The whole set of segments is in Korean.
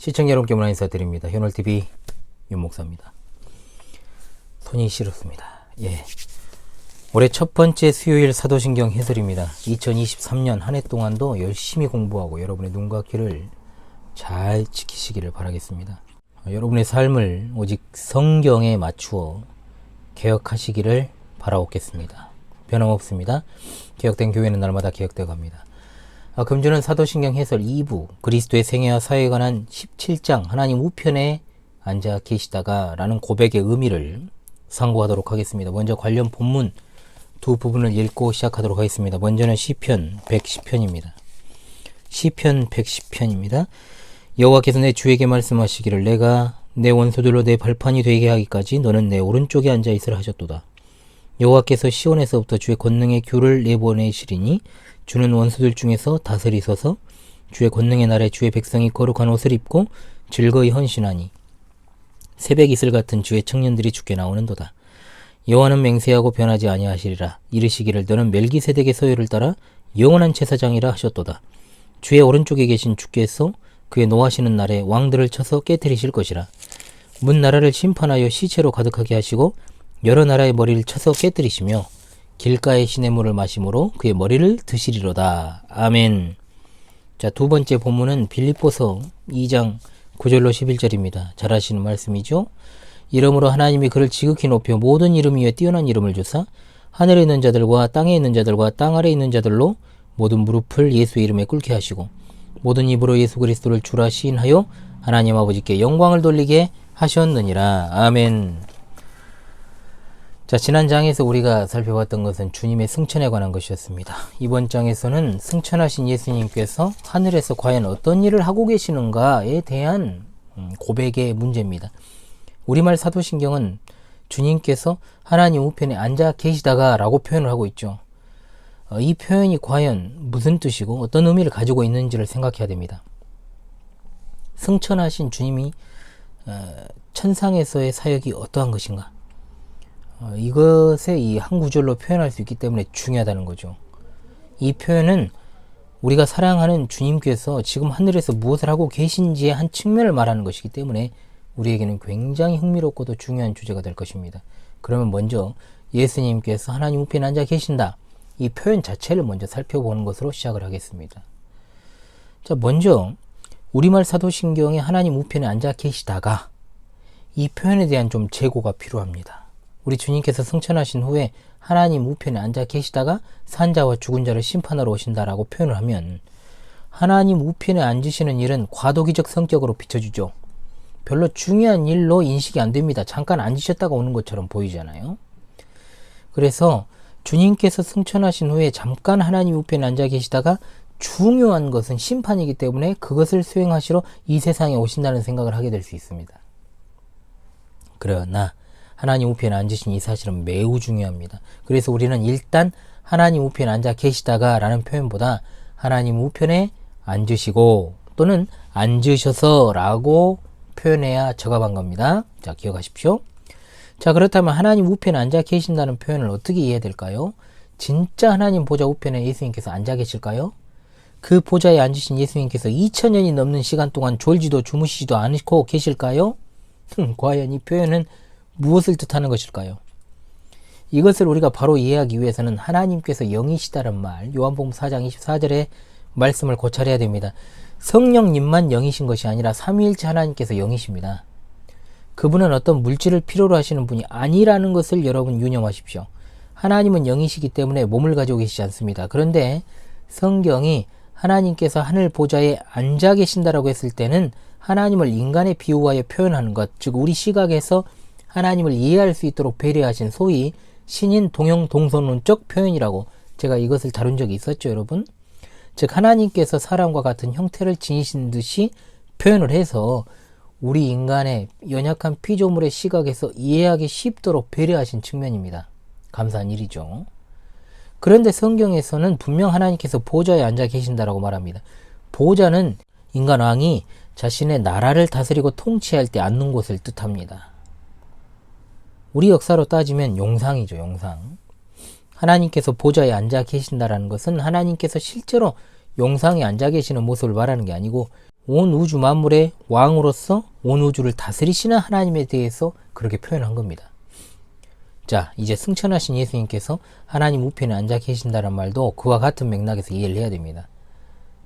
시청자 여러분께 문화 인사드립니다. 현월TV 윤목사입니다. 손이 시렵습니다. 올해 첫 번째 수요일 사도신경 해설입니다. 2023년 한 해 동안도 열심히 공부하고 여러분의 눈과 귀를 잘 지키시기를 바라겠습니다. 여러분의 삶을 오직 성경에 맞추어 개혁하시기를 바라옵겠습니다. 변함없습니다. 개혁된 교회는 날마다 개혁되어 갑니다. 금주는 사도신경 해설 2부 그리스도의 생애와 사회에 관한 17장 하나님 우편에 앉아 계시다가 라는 고백의 의미를 상고하도록 하겠습니다. 먼저 관련 본문 두 부분을 읽고 시작하도록 하겠습니다. 먼저는 시편 110편입니다. 시편 110편입니다. 여호와께서 내 주에게 말씀하시기를 내가 내 원수들로 내 발판이 되게 하기까지 너는 내 오른쪽에 앉아 있으라 하셨도다. 여호와께서 시온에서부터 주의 권능의 규를 내보내시리니 주는 원수들 중에서 다스리소서. 주의 권능의 날에 주의 백성이 거룩한 옷을 입고 즐거이 헌신하니 새벽 이슬 같은 주의 청년들이 주께 나오는도다. 여호와는 맹세하고 변하지 아니하시리라. 이르시기를 너는 멜기세덱의 소유를 따라 영원한 제사장이라 하셨도다. 주의 오른쪽에 계신 주께서 그의 노하시는 날에 왕들을 쳐서 깨뜨리실 것이라. 문 나라를 심판하여 시체로 가득하게 하시고 여러 나라의 머리를 쳐서 깨뜨리시며 길가의 시냇물을 마심으로 그의 머리를 드시리로다. 아멘. 자, 두 번째 본문은 빌립보서 2장 9절로 11절입니다. 잘 아시는 말씀이죠. 이러므로 하나님이 그를 지극히 높여 모든 이름 위에 뛰어난 이름을 주사 하늘에 있는 자들과 땅에 있는 자들과 땅 아래에 있는 자들로 모든 무릎을 예수의 이름에 꿇게 하시고 모든 입으로 예수 그리스도를 주라 시인하여 하나님 아버지께 영광을 돌리게 하셨느니라. 아멘. 자, 지난 장에서 우리가 살펴봤던 것은 주님의 승천에 관한 것이었습니다. 이번 장에서는 승천하신 예수님께서 하늘에서 과연 어떤 일을 하고 계시는가에 대한 고백의 문제입니다. 우리말 사도신경은 주님께서 하나님 우편에 앉아 계시다가 라고 표현을 하고 있죠. 이 표현이 과연 무슨 뜻이고 어떤 의미를 가지고 있는지를 생각해야 됩니다. 승천하신 주님이 천상에서의 사역이 어떠한 것인가? 이것에 이 한 구절로 표현할 수 있기 때문에 중요하다는 거죠. 이 표현은 우리가 사랑하는 주님께서 지금 하늘에서 무엇을 하고 계신지의 한 측면을 말하는 것이기 때문에 우리에게는 굉장히 흥미롭고도 중요한 주제가 될 것입니다. 그러면 먼저 예수님께서 하나님 우편에 앉아 계신다. 이 표현 자체를 먼저 살펴보는 것으로 시작을 하겠습니다. 자, 먼저 우리말 사도신경에 하나님 우편에 앉아 계시다가 이 표현에 대한 좀 재고가 필요합니다. 우리 주님께서 승천하신 후에 하나님 우편에 앉아 계시다가 산자와 죽은 자를 심판하러 오신다라고 표현을 하면 하나님 우편에 앉으시는 일은 과도기적 성격으로 비춰지죠. 별로 중요한 일로 인식이 안 됩니다. 잠깐 앉으셨다가 오는 것처럼 보이잖아요. 그래서 주님께서 승천하신 후에 잠깐 하나님 우편에 앉아 계시다가 중요한 것은 심판이기 때문에 그것을 수행하시러 이 세상에 오신다는 생각을 하게 될 수 있습니다. 그러나 하나님 우편에 앉으신 이 사실은 매우 중요합니다. 그래서 우리는 일단 하나님 우편에 앉아 계시다가 라는 표현보다 하나님 우편에 앉으시고 또는 앉으셔서 라고 표현해야 적합한 겁니다. 자, 기억하십시오. 자, 그렇다면 하나님 우편에 앉아 계신다는 표현을 어떻게 이해해야 될까요? 진짜 하나님 보좌 우편에 예수님께서 앉아 계실까요? 그 보좌에 앉으신 예수님께서 2000년이 넘는 시간 동안 졸지도 주무시지도 않고 계실까요? 과연 이 표현은 무엇을 뜻하는 것일까요? 이것을 우리가 바로 이해하기 위해서는 하나님께서 영이시다는 말, 요한복음 4장 24절의 말씀을 고찰해야 됩니다. 성령님만 영이신 것이 아니라 삼위일체 하나님께서 영이십니다. 그분은 어떤 물질을 필요로 하시는 분이 아니라는 것을 여러분 유념하십시오. 하나님은 영이시기 때문에 몸을 가지고 계시지 않습니다. 그런데 성경이 하나님께서 하늘 보좌에 앉아 계신다라고 했을 때는 하나님을 인간에 비유하여 표현하는 것, 즉 우리 시각에서 하나님을 이해할 수 있도록 배려하신 소위 신인 동형 동서론적 표현이라고 제가 이것을 다룬 적이 있었죠, 여러분. 즉 하나님께서 사람과 같은 형태를 지니신 듯이 표현을 해서 우리 인간의 연약한 피조물의 시각에서 이해하기 쉽도록 배려하신 측면입니다. 감사한 일이죠. 그런데 성경에서는 분명 하나님께서 보좌에 앉아 계신다라고 말합니다. 보좌는 인간 왕이 자신의 나라를 다스리고 통치할 때 앉는 곳을 뜻합니다. 우리 역사로 따지면 용상이죠, 용상. 하나님께서 보좌에 앉아 계신다라는 것은 하나님께서 실제로 용상에 앉아 계시는 모습을 말하는 게 아니고 온 우주 만물의 왕으로서 온 우주를 다스리시는 하나님에 대해서 그렇게 표현한 겁니다. 자, 이제 승천하신 예수님께서 하나님 우편에 앉아 계신다는 말도 그와 같은 맥락에서 이해를 해야 됩니다.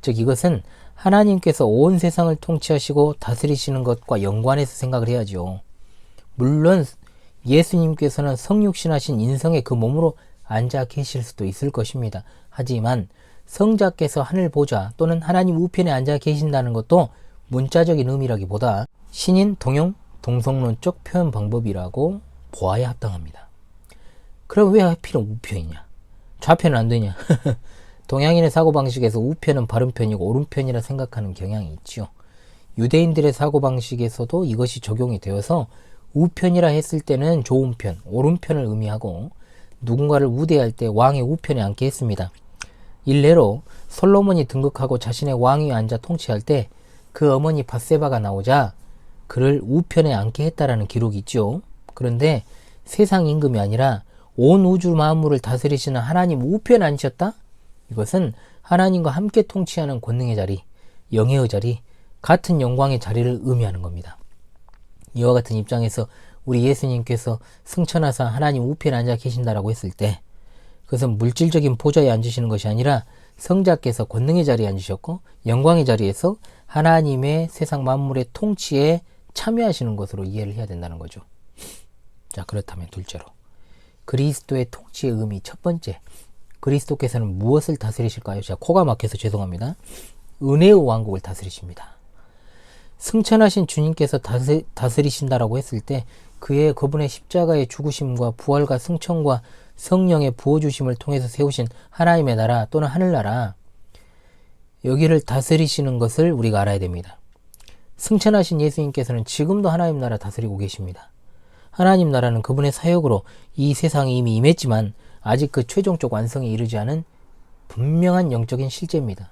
즉 이것은 하나님께서 온 세상을 통치하시고 다스리시는 것과 연관해서 생각을 해야죠. 물론 예수님께서는 성육신하신 인성의 그 몸으로 앉아 계실 수도 있을 것입니다. 하지만 성자께서 하늘 보좌 또는 하나님 우편에 앉아 계신다는 것도 문자적인 의미라기보다 신인 동용 동성론적 표현 방법이라고 보아야 합당합니다. 그럼 왜 하필은 우편이냐? 좌편은 안 되냐? 동양인의 사고방식에서 우편은 바른 편이고 옳은 편이라 생각하는 경향이 있지요. 유대인들의 사고방식에서도 이것이 적용이 되어서 우편이라 했을 때는 좋은 편, 옳은 편을 의미하고 누군가를 우대할 때 왕의 우편에 앉게 했습니다. 일례로 솔로몬이 등극하고 자신의 왕위에 앉아 통치할 때 그 어머니 밧세바가 나오자 그를 우편에 앉게 했다라는 기록이 있죠. 그런데 세상 임금이 아니라 온 우주 만물을 다스리시는 하나님 우편에 앉으셨다? 이것은 하나님과 함께 통치하는 권능의 자리, 영예의 자리, 같은 영광의 자리를 의미하는 겁니다. 이와 같은 입장에서 우리 예수님께서 승천하사 하나님 우편에 앉아 계신다라고 했을 때 그것은 물질적인 보좌에 앉으시는 것이 아니라 성자께서 권능의 자리에 앉으셨고 영광의 자리에서 하나님의 세상 만물의 통치에 참여하시는 것으로 이해를 해야 된다는 거죠. 자, 그렇다면 둘째로 그리스도의 통치의 의미 첫 번째, 그리스도께서는 무엇을 다스리실까요? 제가 코가 막혀서 죄송합니다. 은혜의 왕국을 다스리십니다. 승천하신 주님께서 다스리신다라고 했을 때 그분의 십자가의 죽으심과 부활과 승천과 성령의 부어주심을 통해서 세우신 하나님의 나라 또는 하늘나라, 여기를 다스리시는 것을 우리가 알아야 됩니다. 승천하신 예수님께서는 지금도 하나님 나라 다스리고 계십니다. 하나님 나라는 그분의 사역으로 이 세상에 이미 임했지만 아직 그 최종적 완성에 이르지 않은 분명한 영적인 실제입니다.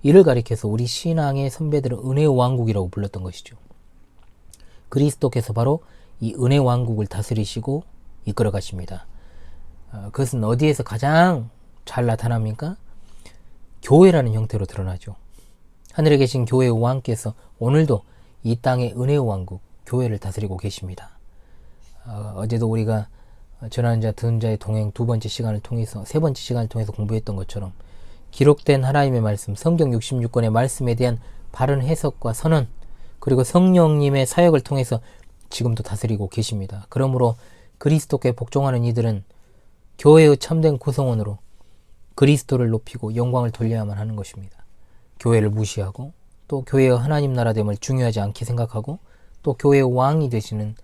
이를 가리켜서 우리 신앙의 선배들은 은혜의 왕국이라고 불렀던 것이죠. 그리스도께서 바로 이 은혜 왕국을 다스리시고 이끌어 가십니다. 그것은 어디에서 가장 잘 나타납니까? 교회라는 형태로 드러나죠. 하늘에 계신 교회의 왕께서 오늘도 이 땅의 은혜의 왕국, 교회를 다스리고 계십니다. 어제도 우리가 전하는 자, 듣는 자의 동행 세 번째 시간을 통해서 공부했던 것처럼 기록된 하나님의 말씀, 성경 66권의 말씀에 대한 바른 해석과 선언, 그리고 성령님의 사역을 통해서 지금도 다스리고 계십니다. 그러므로 그리스도께 복종하는 이들은 교회의 참된 구성원으로 그리스도를 높이고 영광을 돌려야만 하는 것입니다. 교회를 무시하고 또 교회의 하나님 나라됨을 중요하지 않게 생각하고 또 교회의 왕이 되시는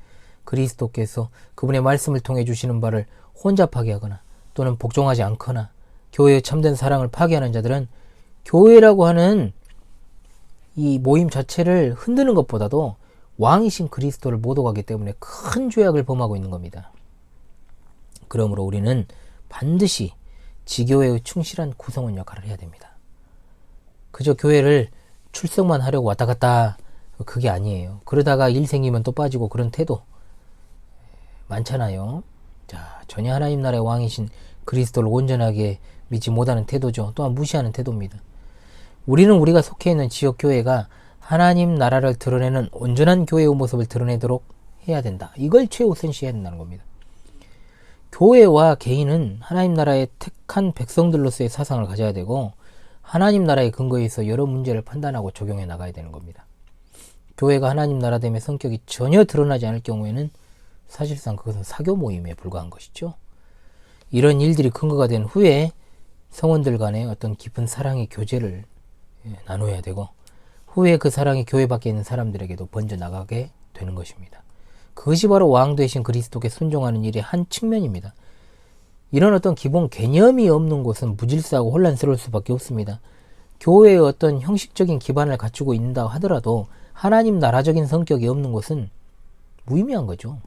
그리스도께서 그분의 말씀을 통해 주시는 바를 혼잡하게 하거나 또는 복종하지 않거나 교회의 참된 사랑을 파괴하는 자들은 교회라고 하는 이 모임 자체를 흔드는 것보다도 왕이신 그리스도를 못 오가기 때문에 큰 죄악을 범하고 있는 겁니다. 그러므로 우리는 반드시 지교회의 충실한 구성원 역할을 해야 됩니다. 그저 교회를 출석만 하려고 왔다 갔다, 그게 아니에요. 그러다가 일 생기면 또 빠지고 그런 태도 많잖아요. 자, 전혀 하나님 나라의 왕이신 그리스도를 온전하게 믿지 못하는 태도죠. 또한 무시하는 태도입니다. 우리는 우리가 속해 있는 지역 교회가 하나님 나라를 드러내는 온전한 교회의 모습을 드러내도록 해야 된다. 이걸 최우선시해야 된다는 겁니다. 교회와 개인은 하나님 나라의 택한 백성들로서의 사상을 가져야 되고 하나님 나라의 근거에 있어 여러 문제를 판단하고 적용해 나가야 되는 겁니다. 교회가 하나님 나라됨의 성격이 전혀 드러나지 않을 경우에는 사실상 그것은 사교 모임에 불과한 것이죠. 이런 일들이 근거가 된 후에 성원들 간의 어떤 깊은 사랑의 교제를 나눠야 되고 후에 그 사랑이 교회 밖에 있는 사람들에게도 번져 나가게 되는 것입니다. 그것이 바로 왕 되신 그리스도께 순종하는 일의 한 측면입니다. 이런 어떤 기본 개념이 없는 곳은 무질서하고 혼란스러울 수밖에 없습니다. 교회의 어떤 형식적인 기반을 갖추고 있다 하더라도 하나님 나라적인 성격이 없는 곳은 무의미한 거죠.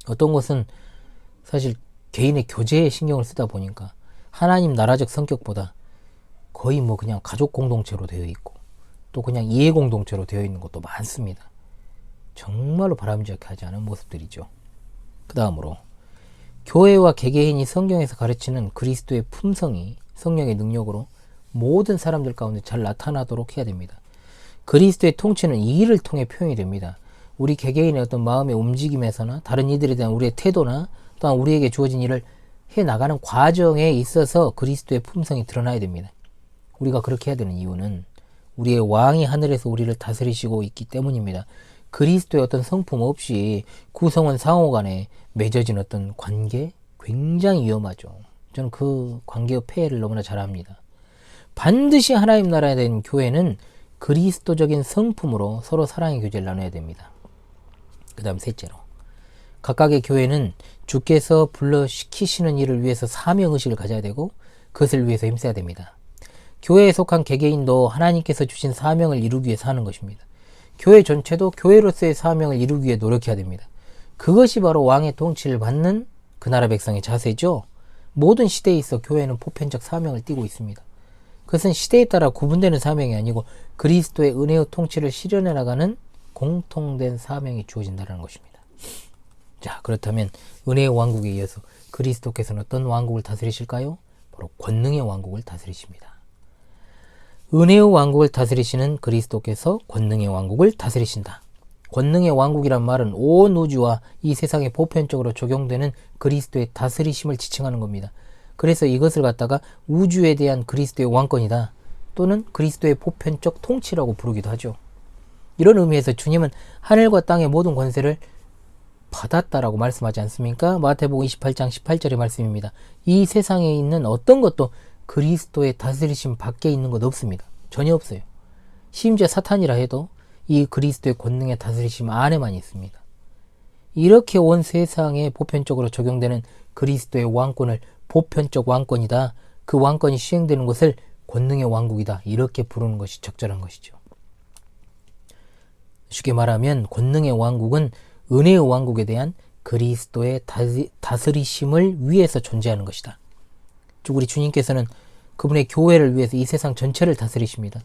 어떤 곳은 사실 개인의 교제에 신경을 쓰다 보니까 하나님 나라적 성격보다 거의 그냥 가족 공동체로 되어 있고 또 그냥 이해 공동체로 되어 있는 것도 많습니다. 정말로 바람직하지 않은 모습들이죠. 그 다음으로 교회와 개개인이 성경에서 가르치는 그리스도의 품성이 성령의 능력으로 모든 사람들 가운데 잘 나타나도록 해야 됩니다. 그리스도의 통치는 이 일을 통해 표현이 됩니다. 우리 개개인의 어떤 마음의 움직임에서나 다른 이들에 대한 우리의 태도나 또한 우리에게 주어진 일을 해나가는 과정에 있어서 그리스도의 품성이 드러나야 됩니다. 우리가 그렇게 해야 되는 이유는 우리의 왕이 하늘에서 우리를 다스리시고 있기 때문입니다. 그리스도의 어떤 성품 없이 구성원 상호 간에 맺어진 어떤 관계 굉장히 위험하죠. 저는 그 관계의 폐해를 너무나 잘 압니다. 반드시 하나님 나라에 대한 교회는 그리스도적인 성품으로 서로 사랑의 교제를 나눠야 됩니다. 그 다음 셋째로, 각각의 교회는 주께서 불러시키시는 일을 위해서 사명의식을 가져야 되고 그것을 위해서 힘써야 됩니다. 교회에 속한 개개인도 하나님께서 주신 사명을 이루기 위해 사는 것입니다. 교회 전체도 교회로서의 사명을 이루기 위해 노력해야 됩니다. 그것이 바로 왕의 통치를 받는 그 나라 백성의 자세죠. 모든 시대에 있어 교회는 보편적 사명을 띠고 있습니다. 그것은 시대에 따라 구분되는 사명이 아니고 그리스도의 은혜의 통치를 실현해 나가는 공통된 사명이 주어진다는 것입니다. 자, 그렇다면 은혜의 왕국에 이어서 그리스도께서는 어떤 왕국을 다스리실까요? 바로 권능의 왕국을 다스리십니다. 은혜의 왕국을 다스리시는 그리스도께서 권능의 왕국을 다스리신다. 권능의 왕국이란 말은 온 우주와 이 세상에 보편적으로 적용되는 그리스도의 다스리심을 지칭하는 겁니다. 그래서 이것을 갖다가 우주에 대한 그리스도의 왕권이다, 또는 그리스도의 보편적 통치라고 부르기도 하죠. 이런 의미에서 주님은 하늘과 땅의 모든 권세를 받았다라고 말씀하지 않습니까? 마태복음 28장 18절의 말씀입니다. 이 세상에 있는 어떤 것도 그리스도의 다스리심 밖에 있는 것 없습니다. 전혀 없어요. 심지어 사탄이라 해도 이 그리스도의 권능의 다스리심 안에만 있습니다. 이렇게 온 세상에 보편적으로 적용되는 그리스도의 왕권을 보편적 왕권이다, 그 왕권이 시행되는 것을 권능의 왕국이다, 이렇게 부르는 것이 적절한 것이죠. 쉽게 말하면 권능의 왕국은 은혜의 왕국에 대한 그리스도의 다스리심을 위해서 존재하는 것이다. 즉 우리 주님께서는 그분의 교회를 위해서 이 세상 전체를 다스리십니다.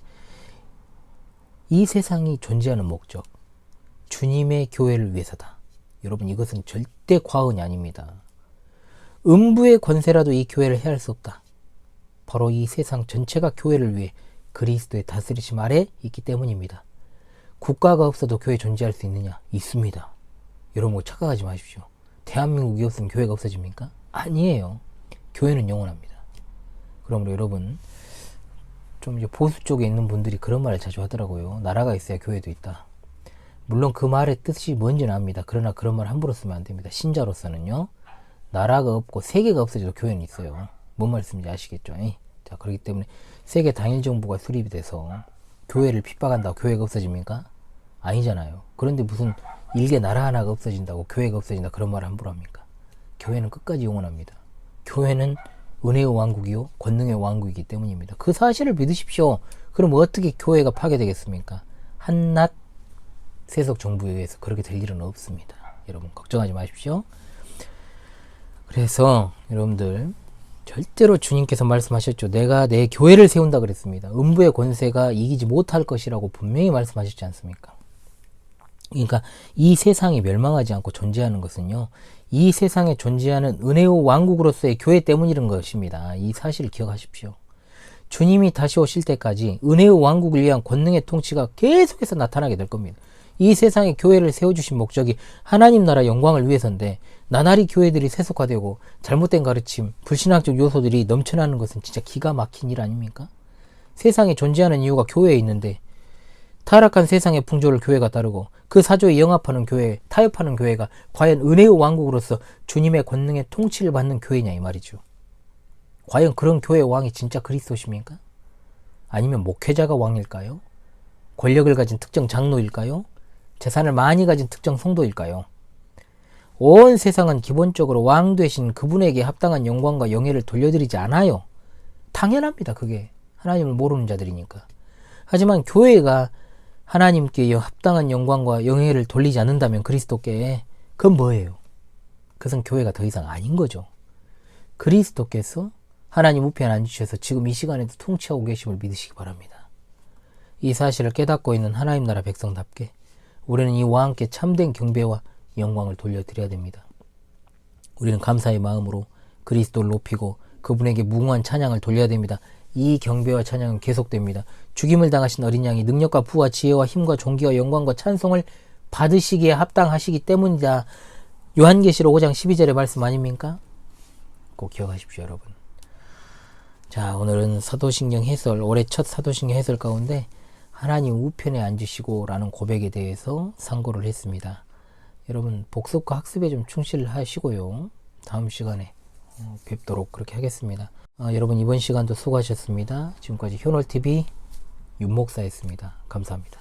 이 세상이 존재하는 목적, 주님의 교회를 위해서다. 여러분, 이것은 절대 과언이 아닙니다. 음부의 권세라도 이 교회를 해할 수 없다. 바로 이 세상 전체가 교회를 위해 그리스도의 다스리심 아래 있기 때문입니다. 국가가 없어도 교회 존재할 수 있느냐? 있습니다. 여러분, 착각하지 마십시오. 대한민국이 없으면 교회가 없어집니까? 아니에요. 교회는 영원합니다. 그러므로 여러분, 좀 이제 보수 쪽에 있는 분들이 그런 말을 자주 하더라고요. 나라가 있어야 교회도 있다. 물론 그 말의 뜻이 뭔지는 압니다. 그러나 그런 말 함부로 쓰면 안 됩니다. 신자로서는요, 나라가 없고 세계가 없어져도 교회는 있어요. 뭔 말씀인지 아시겠죠? 자, 그렇기 때문에 세계 단일 정부가 수립이 돼서 교회를 핍박한다고 교회가 없어집니까? 아니잖아요. 그런데 무슨 일개 나라 하나가 없어진다고 교회가 없어진다, 그런 말을 함부로 합니까? 교회는 끝까지 영원합니다. 교회는 은혜의 왕국이요 권능의 왕국이기 때문입니다. 그 사실을 믿으십시오. 그럼 어떻게 교회가 파괴되겠습니까? 한낱 세속 정부에 의해서 그렇게 될 일은 없습니다. 여러분, 걱정하지 마십시오. 그래서 여러분들, 절대로 주님께서 말씀하셨죠. 내가 내 교회를 세운다 그랬습니다. 음부의 권세가 이기지 못할 것이라고 분명히 말씀하셨지 않습니까? 그러니까 이 세상이 멸망하지 않고 존재하는 것은요, 이 세상에 존재하는 은혜의 왕국으로서의 교회 때문인 것입니다. 이 사실을 기억하십시오. 주님이 다시 오실 때까지 은혜의 왕국을 위한 권능의 통치가 계속해서 나타나게 될 겁니다. 이 세상에 교회를 세워주신 목적이 하나님 나라 영광을 위해서인데, 나날이 교회들이 세속화되고 잘못된 가르침, 불신앙적 요소들이 넘쳐나는 것은 진짜 기가 막힌 일 아닙니까? 세상에 존재하는 이유가 교회에 있는데, 타락한 세상의 풍조를 교회가 따르고 그 사조에 영합하는 교회, 타협하는 교회가 과연 은혜의 왕국으로서 주님의 권능의 통치를 받는 교회냐, 이 말이죠. 과연 그런 교회의 왕이 진짜 그리스도십니까? 아니면 목회자가 왕일까요? 권력을 가진 특정 장로일까요? 재산을 많이 가진 특정 성도일까요? 온 세상은 기본적으로 왕 되신 그분에게 합당한 영광과 영예를 돌려드리지 않아요. 당연합니다. 그게 하나님을 모르는 자들이니까. 하지만 교회가 하나님께 합당한 영광과 영예를 돌리지 않는다면 그리스도께, 그건 뭐예요? 그것은 교회가 더 이상 아닌 거죠. 그리스도께서 하나님 우편에 앉으셔서 지금 이 시간에도 통치하고 계심을 믿으시기 바랍니다. 이 사실을 깨닫고 있는 하나님 나라 백성답게 우리는 이와 함께 참된 경배와 영광을 돌려드려야 됩니다. 우리는 감사의 마음으로 그리스도를 높이고 그분에게 무궁한 찬양을 돌려야 됩니다. 이 경배와 찬양은 계속됩니다. 죽임을 당하신 어린 양이 능력과 부와 지혜와 힘과 존귀와 영광과 찬송을 받으시기에 합당하시기 때문이다. 요한계시록 5장 12절의 말씀 아닙니까? 꼭 기억하십시오, 여러분. 자, 오늘은 사도신경 해설, 올해 첫 사도신경 해설 가운데 하나님 우편에 앉으시고 라는 고백에 대해서 상고를 했습니다. 여러분, 복습과 학습에 좀 충실하시고요. 다음 시간에 뵙도록 그렇게 하겠습니다. 여러분, 이번 시간도 수고하셨습니다. 지금까지 효널TV 윤목사였습니다. 감사합니다.